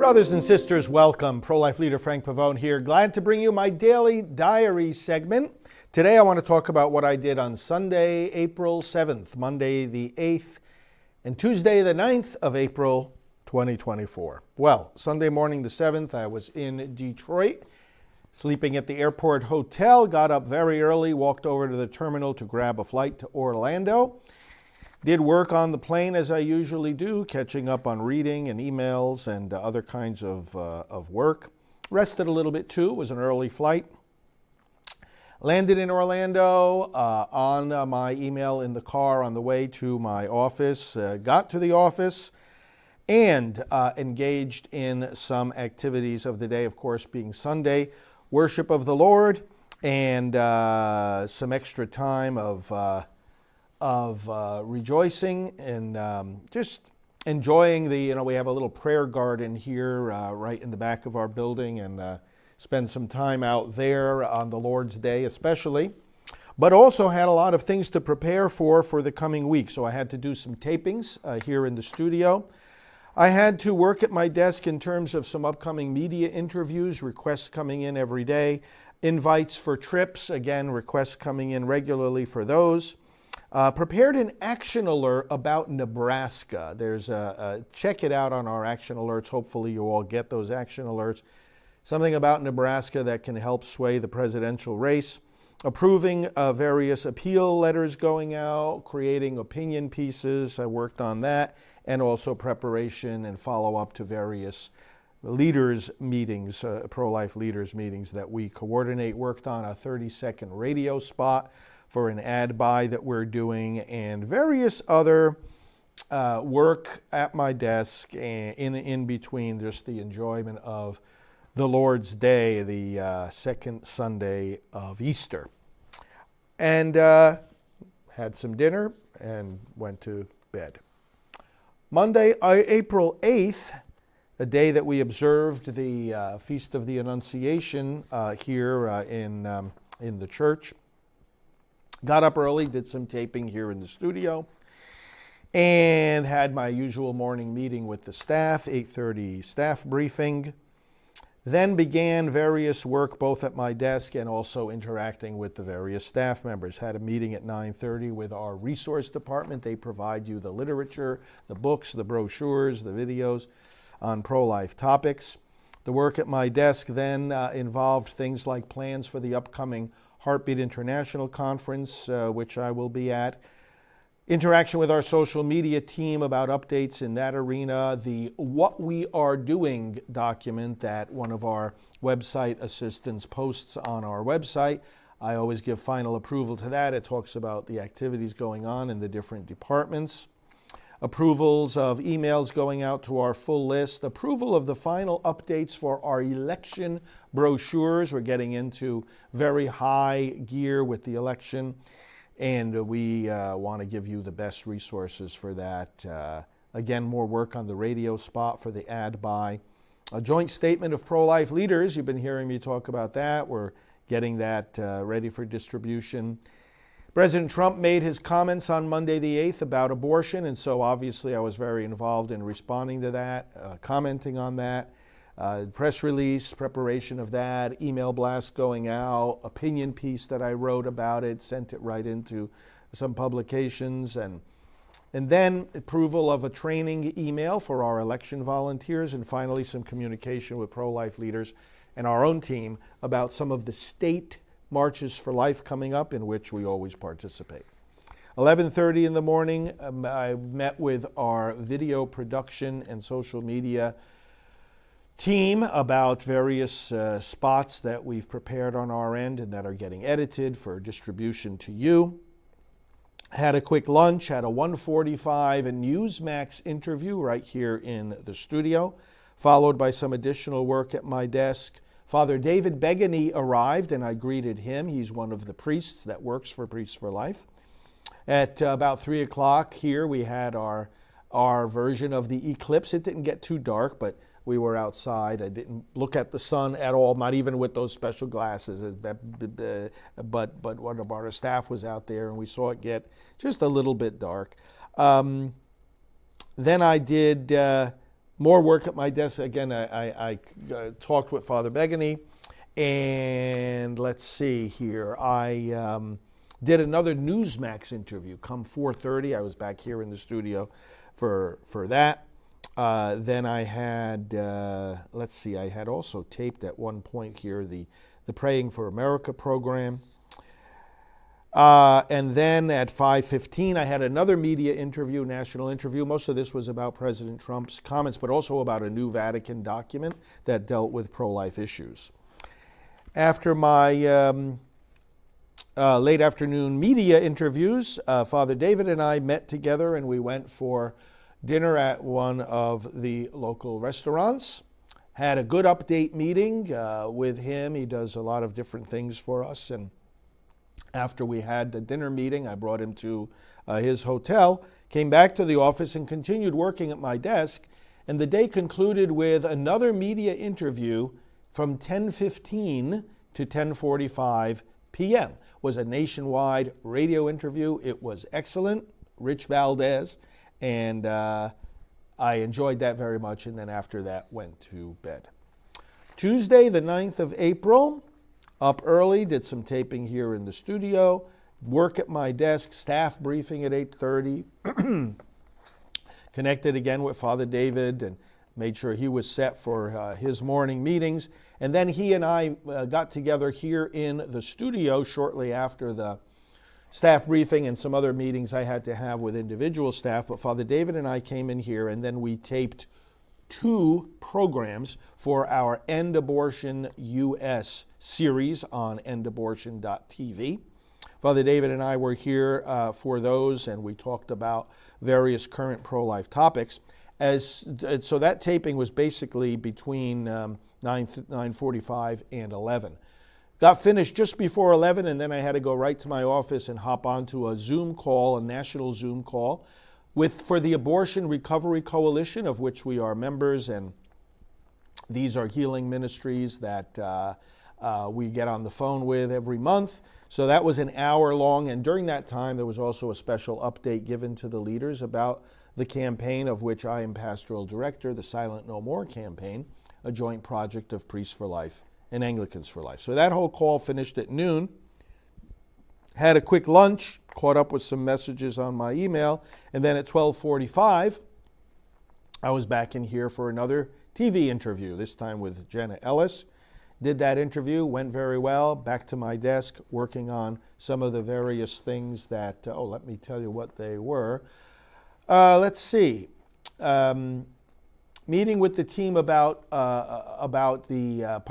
Brothers and sisters, welcome. Pro-life leader Frank Pavone here. Glad to bring you my daily diary segment. Today I want to talk about what I did on Sunday, April 7th, Monday the 8th, and Tuesday the 9th of April, 2024. Well, Sunday morning the 7th, I was in Detroit, sleeping at the airport hotel, got up very early, walked over to the terminal to grab a flight to Orlando. Did work on the plane as I usually do, catching up on reading and emails and other kinds of work. Rested a little bit too, it was an early flight. Landed in Orlando on my email in the car on the way to my office. Got to the office and engaged in some activities of the day, of course being Sunday, worship of the Lord, and some extra time of rejoicing and just enjoying we have a little prayer garden here right in the back of our building, and spend some time out there on the Lord's Day especially. But also had a lot of things to prepare for the coming week. So I had to do some tapings here in the studio. I had to work at my desk in terms of some upcoming media interviews, requests coming in every day, invites for trips, again, requests coming in regularly for those. Prepared an action alert about Nebraska. There's check it out on our action alerts. Hopefully you all get those action alerts. Something about Nebraska that can help sway the presidential race. Approving various appeal letters going out, creating opinion pieces. I worked on that, and also preparation and follow-up to various leaders meetings, pro-life leaders meetings that we coordinate. Worked on a 30-second radio spot for an ad buy that we're doing, and various other work at my desk and in between, just the enjoyment of the Lord's Day, the second Sunday of Easter. And had some dinner and went to bed. Monday, April 8th, a day that we observed the Feast of the Annunciation here in the church. Got up early, did some taping here in the studio, and had my usual morning meeting with the staff, 8:30 staff briefing. Then began various work both at my desk and also interacting with the various staff members. Had a meeting at 9:30 with our resource department. They provide you the literature, the books, the brochures, the videos on pro-life topics. The work at my desk then involved things like plans for the upcoming Heartbeat International Conference, which I will be at. Interaction with our social media team about updates in that arena. The What We Are Doing document that one of our website assistants posts on our website. I always give final approval to that. It talks about the activities going on in the different departments. Approvals of emails going out to our full list. Approval of the final updates for our election brochures. We're getting into very high gear with the election, and we want to give you the best resources for that. Again, more work on the radio spot for the ad buy. A joint statement of pro-life leaders. You've been hearing me talk about that. We're getting that ready for distribution. President Trump made his comments on Monday the 8th about abortion, and so obviously I was very involved in responding to that, commenting on that. Press release, preparation of that, email blast going out, opinion piece that I wrote about it, sent it right into some publications, and then approval of a training email for our election volunteers, and finally some communication with pro-life leaders and our own team about some of the state Marches for Life coming up, in which we always participate. 11:30 in the morning, I met with our video production and social media team about various spots that we've prepared on our end and that are getting edited for distribution to you. Had a quick lunch, had a 1:45 Newsmax interview right here in the studio, followed by some additional work at my desk. Father David Begany arrived, and I greeted him. He's one of the priests that works for Priests for Life. At about 3 o'clock here, we had our version of the eclipse. It didn't get too dark, but we were outside. I didn't look at the sun at all, not even with those special glasses. But one of our staff was out there, and we saw it get just a little bit dark. Then I did more work at my desk. Again, I talked with Father Begany, and let's see here. I did another Newsmax interview. Come 4:30, I was back here in the studio for that. Then I had, let's see, I had also taped at one point here the Praying for America program. And then at 5:15, I had another media interview, national interview. Most of this was about President Trump's comments, but also about a new Vatican document that dealt with pro-life issues. After my late afternoon media interviews, Father David and I met together and we went for dinner at one of the local restaurants. Had a good update meeting with him. He does a lot of different things for us, and after we had the dinner meeting, I brought him to his hotel, came back to the office and continued working at my desk. And the day concluded with another media interview from 10:15 to 10:45 p.m. It was a nationwide radio interview. It was excellent. Rich Valdez. And I enjoyed that very much. And then after that, went to bed. Tuesday, the 9th of April, up early, did some taping here in the studio, work at my desk, staff briefing at 8:30, connected again with Father David and made sure he was set for his morning meetings. And then he and I got together here in the studio shortly after the staff briefing and some other meetings I had to have with individual staff. But Father David and I came in here and then we taped 2 programs for our End Abortion US series on endabortion.tv. Father David and I were here for those, and we talked about various current pro-life topics. So that taping was basically between 9:45 and 11. Got finished just before 11, and then I had to go right to my office and hop onto a Zoom call, a national Zoom call, for the Abortion Recovery Coalition, of which we are members, and these are healing ministries that we get on the phone with every month. So that was an hour long, and during that time there was also a special update given to the leaders about the campaign of which I am pastoral director, the Silent No More campaign, a joint project of Priests for Life and Anglicans for Life. So that whole call finished at noon. Had a quick lunch, caught up with some messages on my email, and then at 12:45, I was back in here for another TV interview, this time with Jenna Ellis. Did that interview, went very well, back to my desk, working on some of the various things that, let me tell you what they were. Let's see. Meeting with the team about the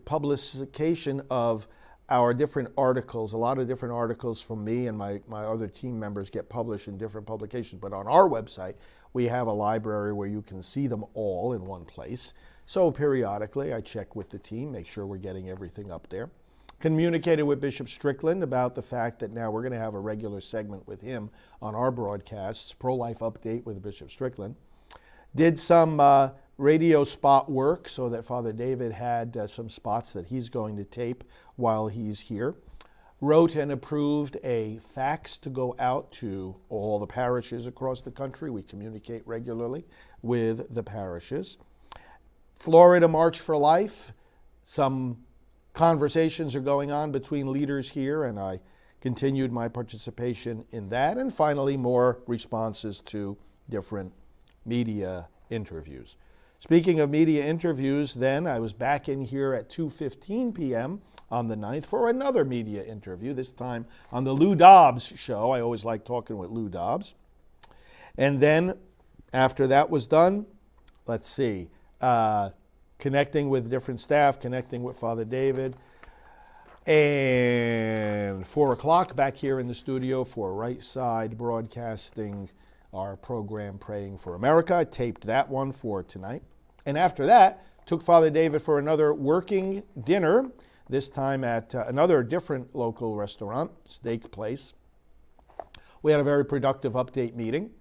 publication of our different articles. A lot of different articles from me and my other team members get published in different publications, but on our website we have a library where you can see them all in one place. So periodically I check with the team, make sure we're getting everything up there. Communicated with Bishop Strickland about the fact that now we're going to have a regular segment with him on our broadcasts, Pro-Life Update with Bishop Strickland. Did some radio spot work so that Father David had some spots that he's going to tape while he's here. Wrote and approved a fax to go out to all the parishes across the country. We communicate regularly with the parishes. Florida March for Life. Some conversations are going on between leaders here, and I continued my participation in that. And finally, more responses to different media interviews. Speaking of media interviews, then I was back in here at 2:15 p.m. on the 9th for another media interview, this time on the Lou Dobbs show. I always like talking with Lou Dobbs. And then after that was done, let's see, connecting with different staff, connecting with Father David. And 4 o'clock back here in the studio for Right Side Broadcasting, our program Praying for America. I taped that one for tonight. And after that, took Father David for another working dinner, this time at another different local restaurant, Steak Place. We had a very productive update meeting.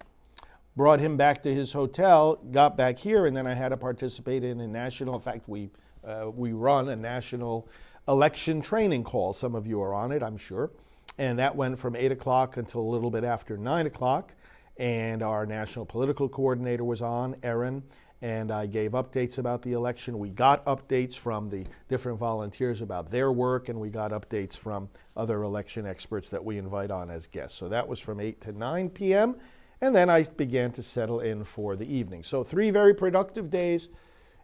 Brought him back to his hotel, got back here, and then I had to participate in a national, in fact, we run a national election training call. Some of you are on it, I'm sure. And that went from 8 o'clock until a little bit after 9 o'clock. And our national political coordinator was on, Erin, and I gave updates about the election. We got updates from the different volunteers about their work, and we got updates from other election experts that we invite on as guests. So that was from 8 to 9 p.m., and then I began to settle in for the evening. So 3 very productive days,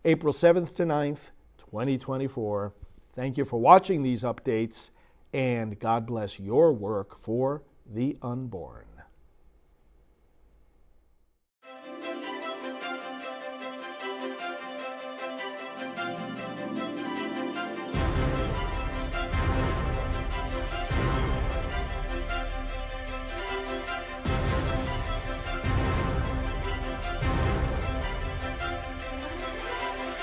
April 7th to 9th, 2024. Thank you for watching these updates, and God bless your work for the unborn.